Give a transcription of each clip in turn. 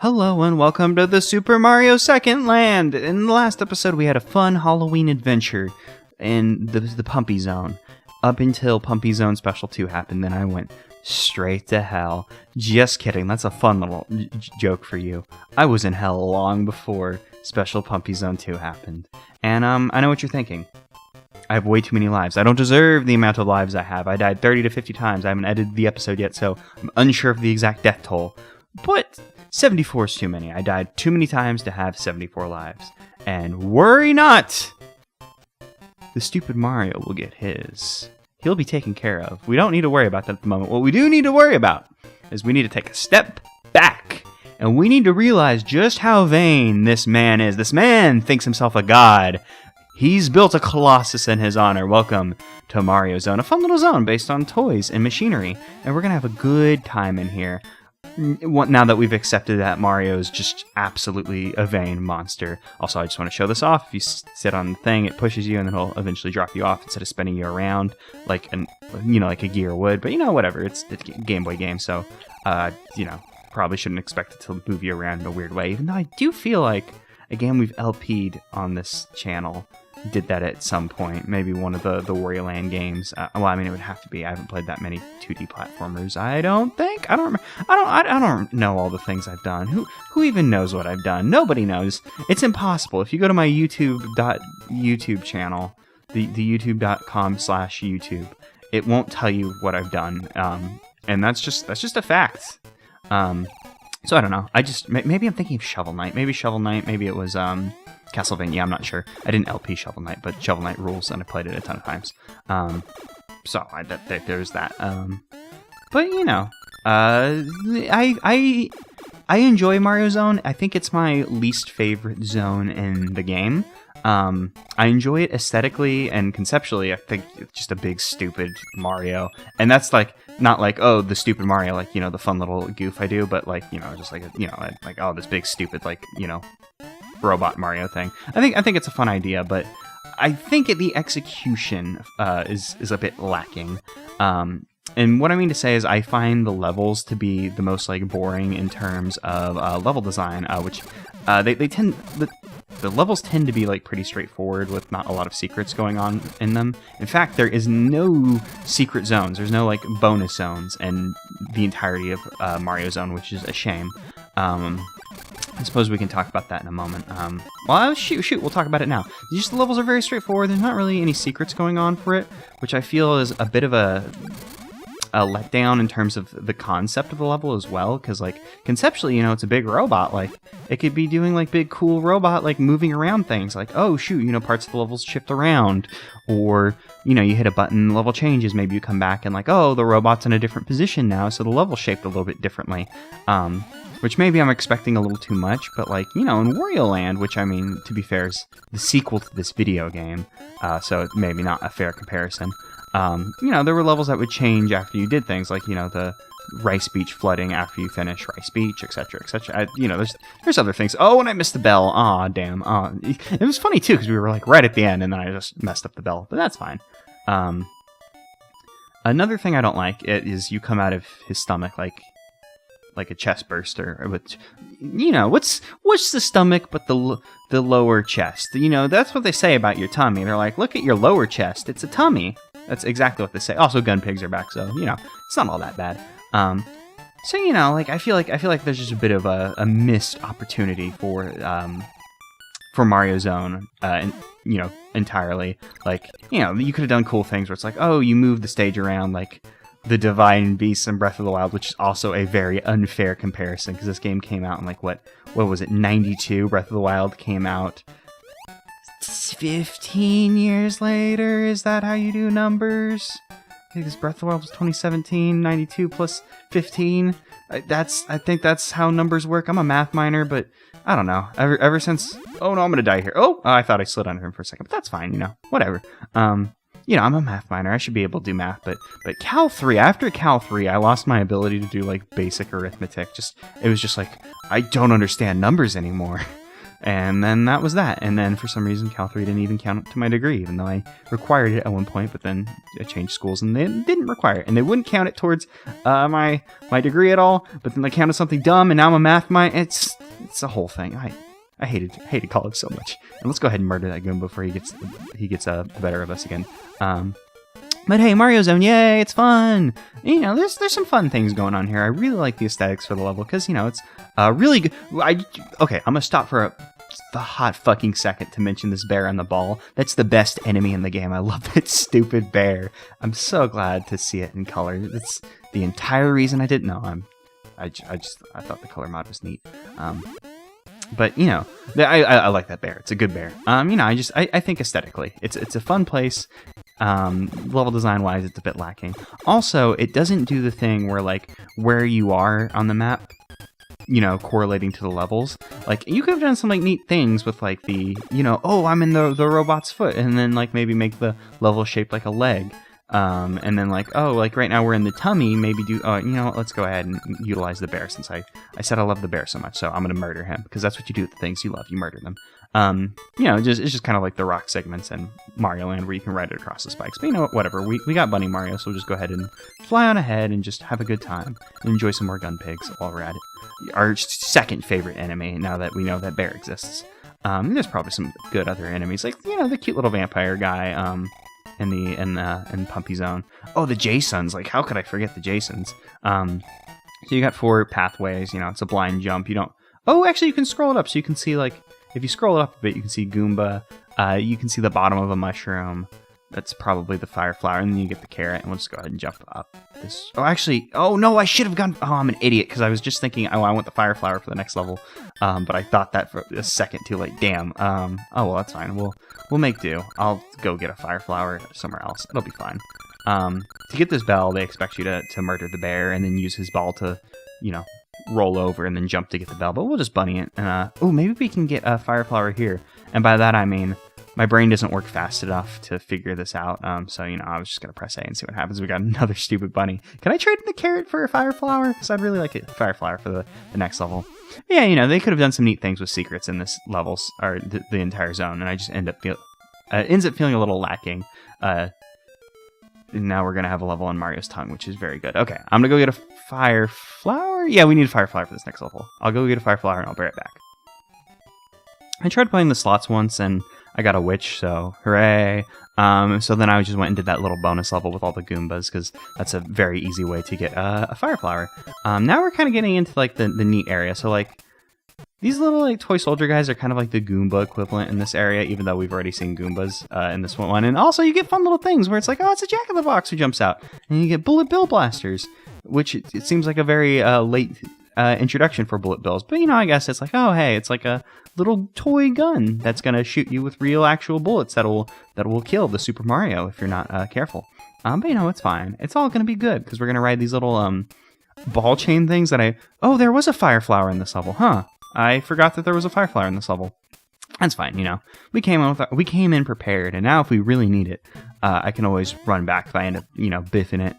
Hello and welcome to the Super Mario Second Land! In the last episode we had a fun Halloween adventure in the Pumpy Zone. Up until Pumpy Zone Special 2 happened, then I went straight to hell. Just kidding, that's a fun little joke for you. I was in hell long before Special Pumpy Zone 2 happened. And I know what you're thinking. I have way too many lives. I don't deserve the amount of lives I have. I died 30 to 50 times. I haven't edited the episode yet, so I'm unsure of the exact death toll. But 74 is too many. I died too many times to have 74 lives. And worry not! The stupid Mario will get his. He'll be taken care of. We don't need to worry about that at the moment. What we do need to worry about is we need to take a step back. And we need to realize just how vain this man is. This man thinks himself a god. He's built a colossus in his honor. Welcome to Mario Zone, a fun little zone based on toys and machinery. And we're going to have a good time in here. Now that we've accepted that Mario's just absolutely a vain monster. Also, I just want to show this off. If you sit on the thing, it pushes you and then it'll eventually drop you off instead of spinning you around like a gear would. But whatever. It's a Game Boy game, so probably shouldn't expect it to move you around in a weird way. Even though I do feel like a game we've LP'd on this channel did that at some point. Maybe one of the Wario Land games. It would have to be. I haven't played that many 2D platformers. I don't think. I don't know all the things I've done. Who even knows what I've done? Nobody knows. It's impossible. If you go to my YouTube channel, the youtube.com/YouTube, it won't tell you what I've done. And that's just a fact. So I don't know. Maybe I'm thinking of Shovel Knight. Maybe Shovel Knight. Maybe it was Castlevania. I'm not sure. I didn't LP Shovel Knight, but Shovel Knight rules, and I played it a ton of times. So there's that. But I enjoy Mario Zone. I think it's my least favorite zone in the game. I enjoy it aesthetically and conceptually. I think it's just a big stupid Mario, and that's not like, oh, the stupid Mario, the fun little goof I do, but just oh, this big stupid robot Mario thing. I think it's a fun idea, but I think the execution is a bit lacking. And what I mean to say is I find the levels to be the most boring in terms of level design, which the levels tend to be pretty straightforward with not a lot of secrets going on in them. In fact, there is no secret zones. There's no bonus zones in the entirety of Mario Zone, which is a shame. I suppose we can talk about that in a moment. Shoot, we'll talk about it now. Just the levels are very straightforward. There's not really any secrets going on for it, which I feel is a bit of a letdown in terms of the concept of the level as well, because conceptually, it's a big robot. It could be doing big cool robot moving around things, oh shoot, parts of the levels shift around, or you hit a button, the level changes, maybe you come back and oh, the robot's in a different position now, so the level's shaped a little bit differently. Which maybe I'm expecting a little too much, but in Wario Land, which to be fair is the sequel to this video game, so it's maybe not a fair comparison. There were levels that would change after you did things, the Rice Beach flooding after you finish Rice Beach, etc., etc. There's other things. Oh, and I missed the bell. Aw, damn. It was funny, too, because we were, right at the end, and then I just messed up the bell, but that's fine. Another thing I don't like is you come out of his stomach like a chest burster, which, what's the stomach but the lower chest? That's what they say about your tummy. They're like, look at your lower chest, it's a tummy. That's exactly what they say. Also, gun pigs are back, so it's not all that bad. So I feel like there's just a bit of a missed opportunity for Mario Zone, entirely. You could have done cool things where it's oh, you move the stage around the Divine Beasts in Breath of the Wild, which is also a very unfair comparison, because this game came out in what was it, 92? Breath of the Wild came out 15 years later. Is that how you do numbers? Because Breath of the Wild was 2017, 92 plus 15. I think that's how numbers work. I'm a math minor, but I don't know. Ever since... Oh no, I'm gonna die here. Oh, I thought I slid under him for a second, but that's fine, whatever. I'm a math minor. I should be able to do math, but Cal 3, after Cal 3, I lost my ability to do basic arithmetic. It was just I don't understand numbers anymore. And then that was that. And then for some reason, Cal 3 didn't even count it to my degree, even though I required it at one point. But then I changed schools and they didn't require it. And they wouldn't count it towards my degree at all. But then they counted something dumb, and now I'm a math minor. It's a whole thing. I hated college so much. And let's go ahead and murder that Goomba before he gets the better of us again. But hey, Mario Zone, yay, it's fun! You know, there's some fun things going on here. I really like the aesthetics for the level, because, you know, it's really good. Okay, I'm gonna stop for a hot fucking second to mention this bear on the ball. That's the best enemy in the game. I love that stupid bear. I'm so glad to see it in color. That's the entire reason I didn't know. I thought the color mod was neat. But, you know, I like that bear. It's a good bear. You know, I think aesthetically, it's a fun place. Level design wise, it's a bit lacking. Also, it doesn't do the thing where, like, where you are on the map, you know, correlating to the levels. Like, you could have done some, like, neat things with, like, the, you know, oh, I'm in the robot's foot, and then, like, maybe make the level shaped like a leg. And then, like, oh, like, right now we're in the tummy, maybe do, you know, let's go ahead and utilize the bear, since I said I love the bear so much, so I'm gonna murder him, because that's what you do with the things you love, you murder them. You know, it's just kind of like the rock segments in Mario Land, where you can ride it across the spikes, but you know what, whatever, we got Bunny Mario, so we'll just go ahead and fly on ahead and just have a good time, and enjoy some more gun pigs while we're at it. Our second favorite enemy, now that we know that bear exists. There's probably some good other enemies, like, you know, the cute little vampire guy, in Pumpy Zone. Oh, the Jasons. Like, how could I forget the Jasons? So you got 4 pathways. You know, it's a blind jump. You don't... Oh, actually, you can scroll it up. So you can see, like, if you scroll it up a bit, you can see Goomba. You can see the bottom of a mushroom. That's probably the fire flower. And then you get the carrot. And we'll just go ahead and jump up this. Oh, actually... Oh, no, I should have gone... Oh, I'm an idiot. Because I was just thinking, oh, I want the fire flower for the next level. But I thought that for a second too late. Damn. Oh, well, that's fine. We'll make do. I'll go get a fire flower somewhere else. It'll be fine. To get this bell, they expect you to murder the bear and then use his ball to, you know, roll over and then jump to get the bell. But we'll just bunny it. And, oh, maybe we can get a fire flower here. And by that, I mean, my brain doesn't work fast enough to figure this out. So, you know, I was just going to press A and see what happens. We got another stupid bunny. Can I trade in the carrot for a fire flower? Because I'd really like a fire flower for the next level. Yeah, you know, they could have done some neat things with secrets in this levels, or the entire zone, and I just ends up feeling a little lacking. Now we're going to have a level on Mario's tongue, which is very good. Okay, I'm going to go get a fire flower. Yeah, we need a fire flower for this next level. I'll go get a fire flower, and I'll be right back. I tried playing the slots once, and I got a witch, so hooray. So then I just went and did that little bonus level with all the Goombas, because that's a very easy way to get a fire flower. Now we're kind of getting into, like, the neat area. So, like, these little, like, toy soldier guys are kind of like the Goomba equivalent in this area, even though we've already seen Goombas in this one. And also, you get fun little things where it's like, oh, it's a Jack-in-the-Box who jumps out. And you get Bullet Bill blasters, which it seems like a very late introduction for Bullet Bills. But, you know, I guess it's like, oh, hey, it's like a little toy gun that's going to shoot you with real actual bullets that will kill the Super Mario if you're not careful. But, you know, it's fine. It's all going to be good, because we're going to ride these little ball chain things that Oh, there was a fire flower in this level, huh? I forgot that there was a fire flower in this level. That's fine, you know. We came in prepared, and now if we really need it, I can always run back if I end up, you know, biffing it.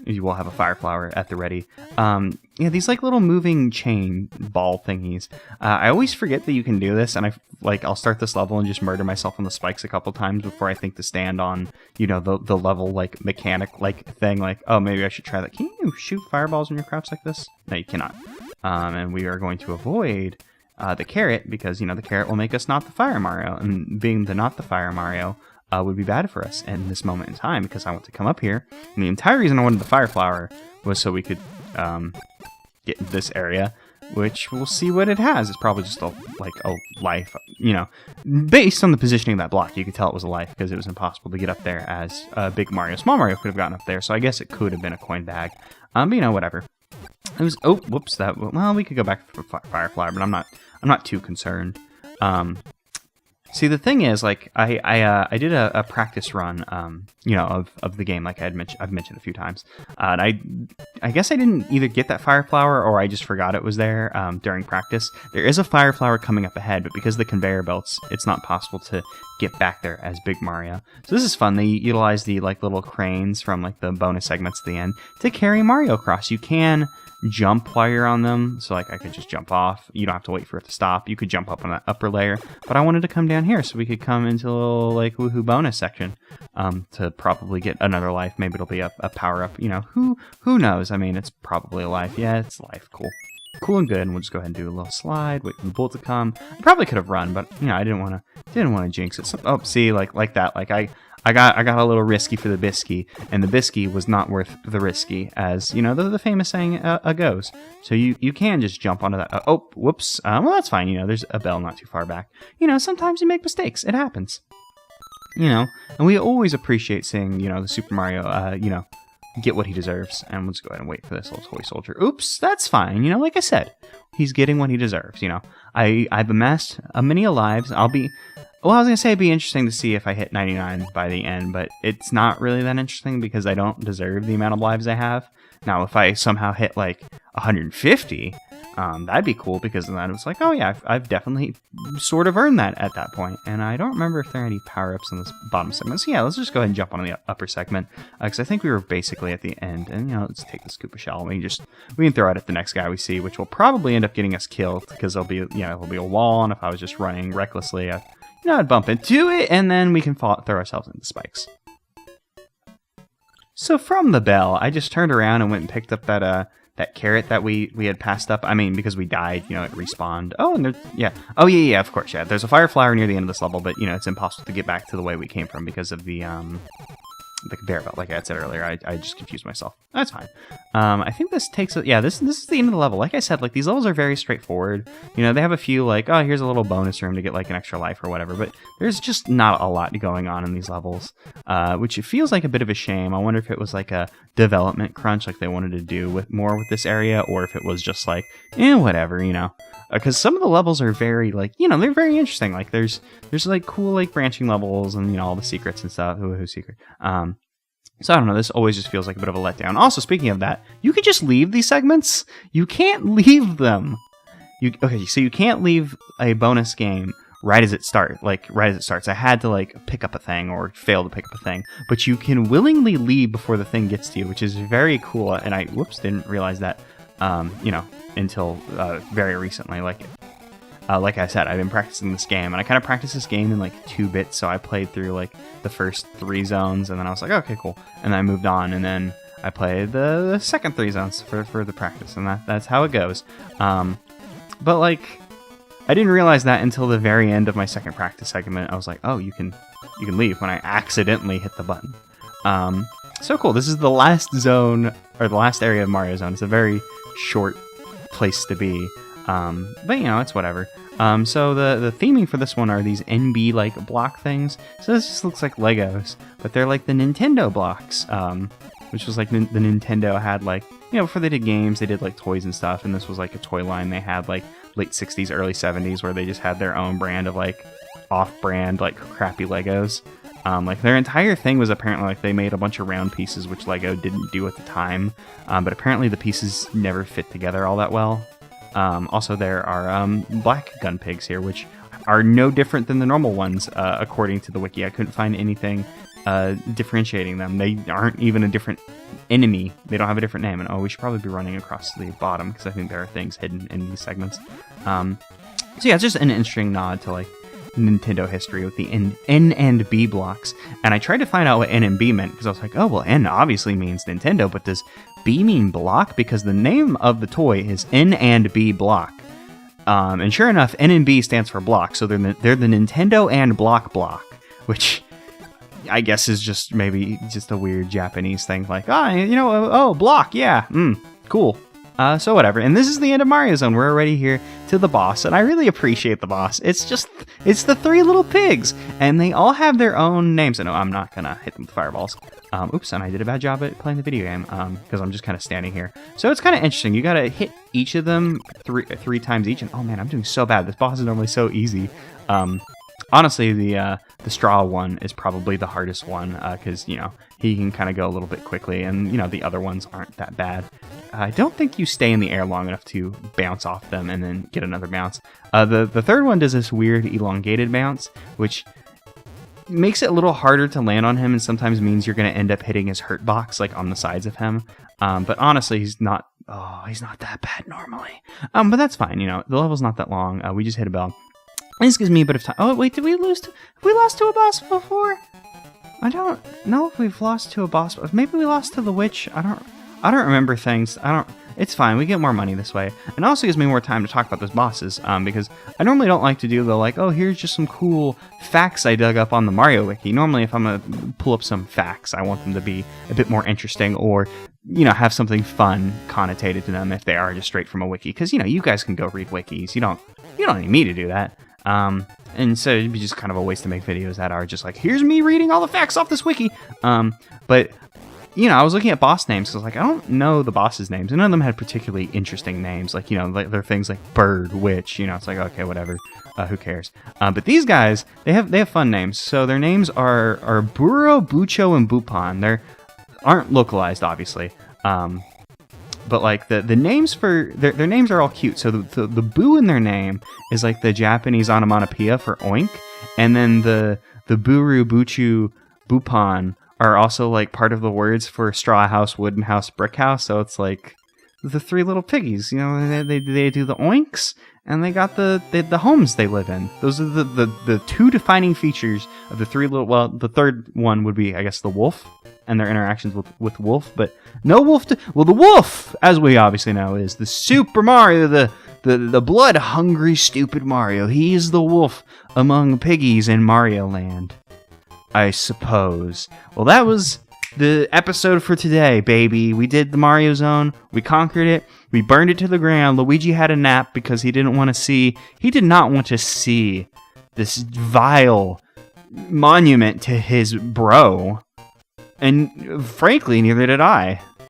You will have a fire flower at the ready. Yeah, these like little moving chain ball thingies. I always forget that you can do this, and I'll start this level and just murder myself on the spikes a couple times before I think to stand on, you know, the level like mechanic like thing. Like, oh, maybe I should try that. Can you shoot fireballs when you're crouched like this? No, you cannot. And we are going to avoid the carrot, because, you know, the carrot will make us not the Fire Mario, and being not the Fire Mario would be bad for us in this moment in time, because I want to come up here. And the entire reason I wanted the fire flower was so we could get this area, which we'll see what it has. It's probably just a life, you know. Based on the positioning of that block, you could tell it was a life, because it was impossible to get up there as Big Mario. Small Mario could have gotten up there, so I guess it could have been a coin bag. But, you know, whatever. It was, oh, whoops, well, we could go back for fire flower, but I'm not too concerned. See, the thing is, like, I did a practice run, you know, of the game, like I've mentioned a few times. And I guess I didn't either get that fire flower, or I just forgot it was there during practice. There is a fire flower coming up ahead, but because of the conveyor belts, it's not possible to get back there as Big Mario. So this is fun. They utilize the like little cranes from like the bonus segments at the end to carry Mario across. You can jump while you're on them. So like I could just jump off. You don't have to wait for it to stop. You could jump up on that upper layer. But I wanted to come down here so we could come into a little like woohoo bonus section to probably get another life. Maybe it'll be a power up. You know, who knows? I mean, it's probably a life. Yeah, it's life. Cool and good. And we'll just go ahead and do a little slide. Wait for the bullet to come. I probably could have run, but you know, I didn't want to jinx it. So, oh, see, like that. Like I got a little risky for the bisky, and the bisky was not worth the risky, as you know the famous saying goes. So you can just jump onto that. Oh, whoops. Well, that's fine. You know, there's a bell not too far back. You know, sometimes you make mistakes. It happens. You know, and we always appreciate seeing the Super Mario. Get what he deserves. And let's go ahead and wait for this little toy soldier. Oops, that's fine. You know, like I said, he's getting what he deserves. You know, I've amassed many lives. I was going to say it'd be interesting to see if I hit 99 by the end, but it's not really that interesting because I don't deserve the amount of lives I have. Now, if I somehow hit like 150, that'd be cool because then it's like, oh yeah, I've definitely sort of earned that at that point. And I don't remember if there are any power-ups in this bottom segment. So yeah, let's just go ahead and jump on the upper segment because I think we were basically at the end. And let's take the Koopa shell. We can throw it at the next guy we see, which will probably end up getting us killed because there'll be a wall. And if I was just running recklessly, I'd bump into it, and then we can throw ourselves into spikes. So from the bell, I just turned around and went and picked up that carrot that we had passed up. I mean, because we died, it respawned. Oh, and there's, yeah. Oh, yeah, of course, yeah. There's a fire flower near the end of this level, but, it's impossible to get back to the way we came from because of the conveyor belt, like I had said earlier. I just confused myself. That's fine. I think this takes... Yeah, this is the end of the level. Like I said, like, these levels are very straightforward. They have a few, like, oh, here's a little bonus room to get, like, an extra life or whatever, but there's just not a lot going on in these levels, which it feels like a bit of a shame. I wonder if it was, like, a development crunch, like they wanted to do with this area, or if it was just, like, whatever, because some of the levels are very, like, they're very interesting. Like, there's like, cool, like, branching levels and, all the secrets and stuff. Who's secret? So I don't know, this always just feels like a bit of a letdown. Also, speaking of that, you can just leave these segments. You can't leave them. So you can't leave a bonus game right as it starts. I had to, like, pick up a thing or fail to pick up a thing. But you can willingly leave before the thing gets to you, which is very cool. And I, didn't realize that, until very recently. Like I said, I've been practicing this game, and I kind of practiced this game in, like, 2 bits, so I played through, like, the first 3 zones, and then I was like, okay, cool, and then I moved on, and then I played the second 3 zones for the practice, and that's how it goes. But, like, I didn't realize that until the very end of my second practice segment. I was like, oh, you can leave when I accidentally hit the button. So cool. This is the last zone, or the last area of Mario Zone. It's a very short place to be. But it's whatever. So the theming for this one are these NB like block things. So this just looks like Legos, but they're like the Nintendo blocks, which was like the Nintendo had, like, before they did games, they did like toys and stuff, and this was like a toy line they had, like, late 60s, early 70s, where they just had their own brand of, like, off-brand, like, crappy Legos. Like, their entire thing was apparently, like, they made a bunch of round pieces, which Lego didn't do at the time, but apparently the pieces never fit together all that well. Also, there are black gun pigs here, which are no different than the normal ones, according to the wiki. I couldn't find anything differentiating them. They aren't even a different enemy. They don't have a different name. And we should probably be running across the bottom, because I think there are things hidden in these segments. So yeah, it's just an interesting nod to, like, Nintendo history with the N and B blocks. And I tried to find out what N and B meant, because I was like, oh, well, N obviously means Nintendo, but does B mean block? Because the name of the toy is N and B block. And sure enough, N and B stands for block, so they're the Nintendo and block, which I guess is just maybe just a weird Japanese thing, like, block, yeah, cool. So whatever. And this is the end of Mario Zone. We're already here to the boss, and I really appreciate the boss. It's the 3 little pigs, and they all have their own names. And no, I'm not gonna hit them with fireballs. Oops, and I did a bad job at playing the video game, because I'm just kind of standing here. So it's kind of interesting. You gotta hit each of them three times each, and oh man, I'm doing so bad. This boss is normally so easy. Honestly, the straw one is probably the hardest one, because, he can kind of go a little bit quickly, and, the other ones aren't that bad. I don't think you stay in the air long enough to bounce off them and then get another bounce. The third one does this weird elongated bounce, which makes it a little harder to land on him, and sometimes means you're going to end up hitting his hurt box, like, on the sides of him. But honestly, he's not Oh, he's not that bad normally. But that's fine. You know, the level's not that long. We just hit a bell. This gives me a bit of time. Oh wait, did we lose? Have we lost to a boss before? I don't know if we've lost to a boss. Maybe we lost to the witch. I don't remember things. It's fine. We get more money this way. And it also gives me more time to talk about those bosses. Because I normally don't like to do the like, oh, here's just some cool facts I dug up on the Mario Wiki. Normally, if I'm gonna pull up some facts, I want them to be a bit more interesting or, you know, have something fun connotated to them if they are just straight from a wiki. Because, you know, you guys can go read wikis. You don't need me to do that. And so it'd be just kind of a waste to make videos that are just like, here's me reading all the facts off this wiki. But, you know, I was looking at boss names, so I was like, I don't know the bosses' names. And none of them had particularly interesting names. Like, you know, like, they're things like Bird, Witch, you know, it's like, okay, whatever. Who cares? But these guys, they have fun names. So their names are Burro, Bucho, and Bupan. They aren't localized, obviously. But like the names for their names are all cute. So the boo in their name is like the Japanese onomatopoeia for oink, and then the Buru, Buchu, Bupan are also like part of the words for straw house, wooden house, brick house. So it's like the three little piggies. You know, they do the oinks, and they got the homes they live in. Those are the two defining features of the three little. Well, the third one would be, I guess, the wolf and their interactions with Wolf, but no Wolf. The Wolf, as we obviously know, is the Super Mario, the blood-hungry, stupid Mario. He is the wolf among piggies in Mario Land, I suppose. Well, that was the episode for today, baby. We did the Mario Zone. We conquered it. We burned it to the ground. Luigi had a nap because he did not want to see this vile monument to his bro. And frankly, neither did I.